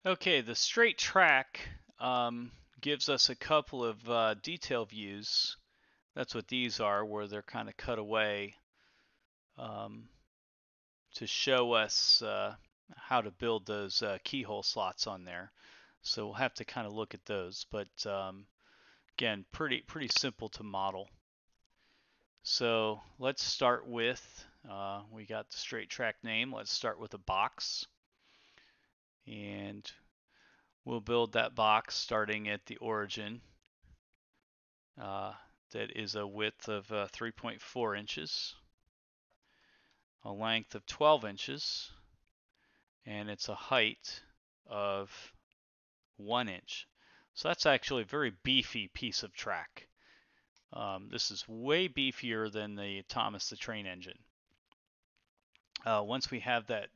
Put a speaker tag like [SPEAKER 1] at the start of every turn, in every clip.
[SPEAKER 1] Okay, the straight track gives us a couple of detail views. That's what these are, where they're kind of cut away um, to show us how to build those keyhole slots on there. So we'll have to kind of look at those, but again, pretty simple to model. So let's start with, we got the straight track name. Let's start with a box, and we'll build that box starting at the origin. That is a width of 3.4 inches, a length of 12 inches, and it's a height of 1 inch. So that's actually a very beefy piece of track. This is way beefier than the Thomas the Train engine. Once we have that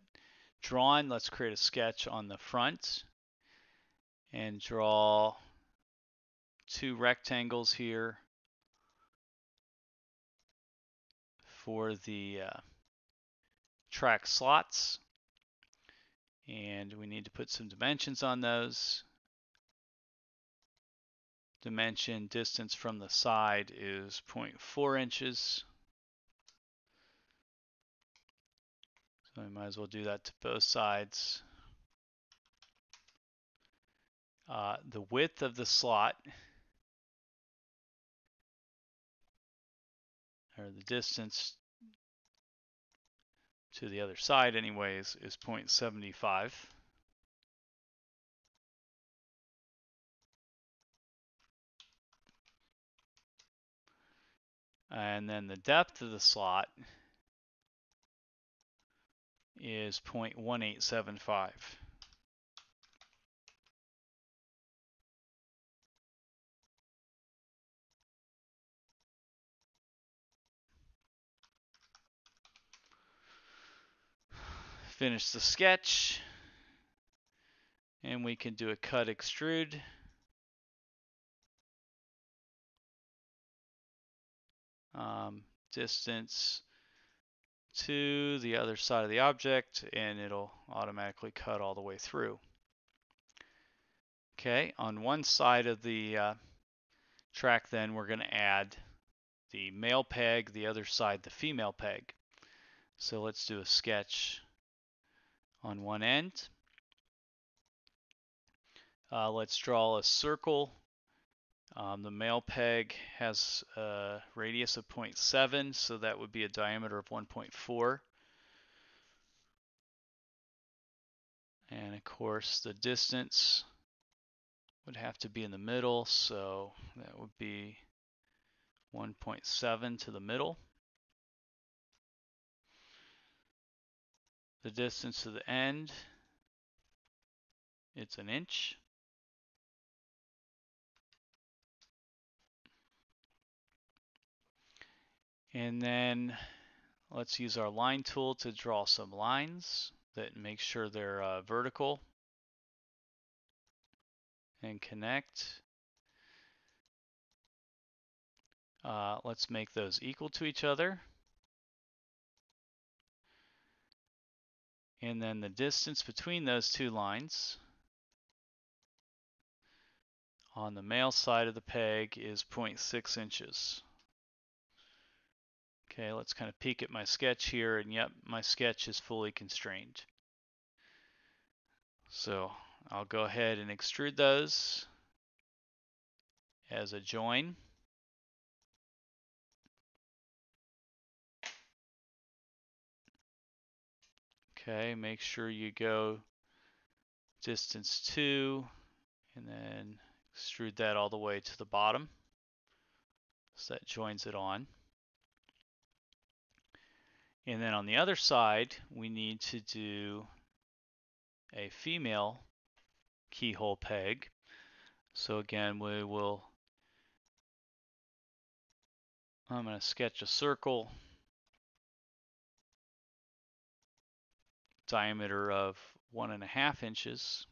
[SPEAKER 1] drawn, let's create a sketch on the front and draw two rectangles here for the track slots, and we need to put some dimensions on those. Dimension distance from the side is 0.4 inches. So we might as well do that to both sides. The width of the slot, or the distance to the other side anyways, is 0.75. And then the depth of the slot is 0.1875. Finish the sketch, and we can do a cut extrude. Distance to the other side of the object, and it'll automatically cut all the way through. Okay, on one side of the track then we're going to add the male peg, the other side the female peg. So let's do a sketch on one end. Let's draw a circle. The male peg has a radius of 0.7, so that would be a diameter of 1.4. And of course the distance would have to be in the middle, so that would be 1.7 to the middle. The distance to the end, it's an inch. And then let's use our line tool to draw some lines that make sure they're vertical and connect. Let's make those equal to each other. And then the distance between those two lines on the male side of the peg is 0.6 inches. Okay, let's kind of peek at my sketch here, and yep, my sketch is fully constrained. So I'll go ahead and extrude those as a join. Okay, make sure you go distance 2 and then extrude that all the way to the bottom. So that joins it on. And then on the other side, we need to do a female keyhole peg. So again, I'm going to sketch a circle, diameter of 1.5 inches.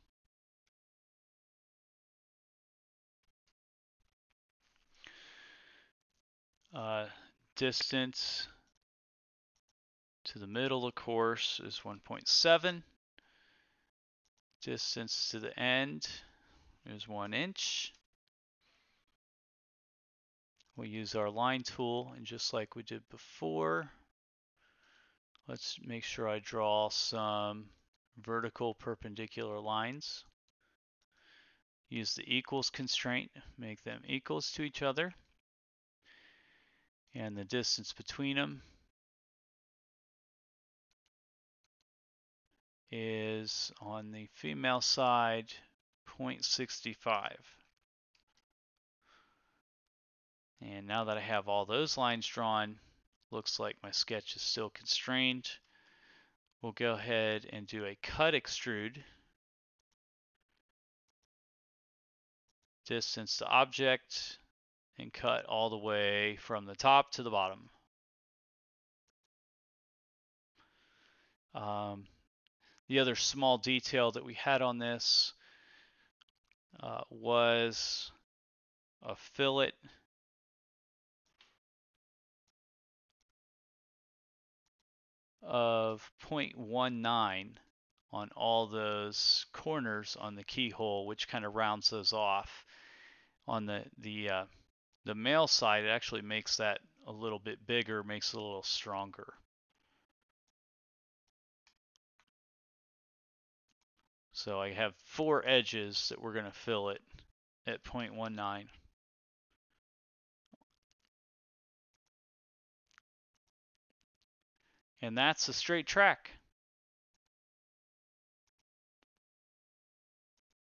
[SPEAKER 1] Distance to the middle, of course, is 1.7. Distance to the end is 1 inch. We'll use our line tool, and just like we did before, let's make sure I draw some vertical perpendicular lines. Use the equals constraint, make them equals to each other. And the distance between them is, on the female side, 0.65. And now that I have all those lines drawn, looks like my sketch is still constrained. We'll go ahead and do a cut extrude. Distance to object, and cut all the way from the top to the bottom. The other small detail that we had on this was a fillet of 0.19 on all those corners on the keyhole, which kind of rounds those off. On the male side, it actually makes that a little bit bigger, makes it a little stronger. So I have 4 edges that we're going to fillet at 0.19. And that's a straight track.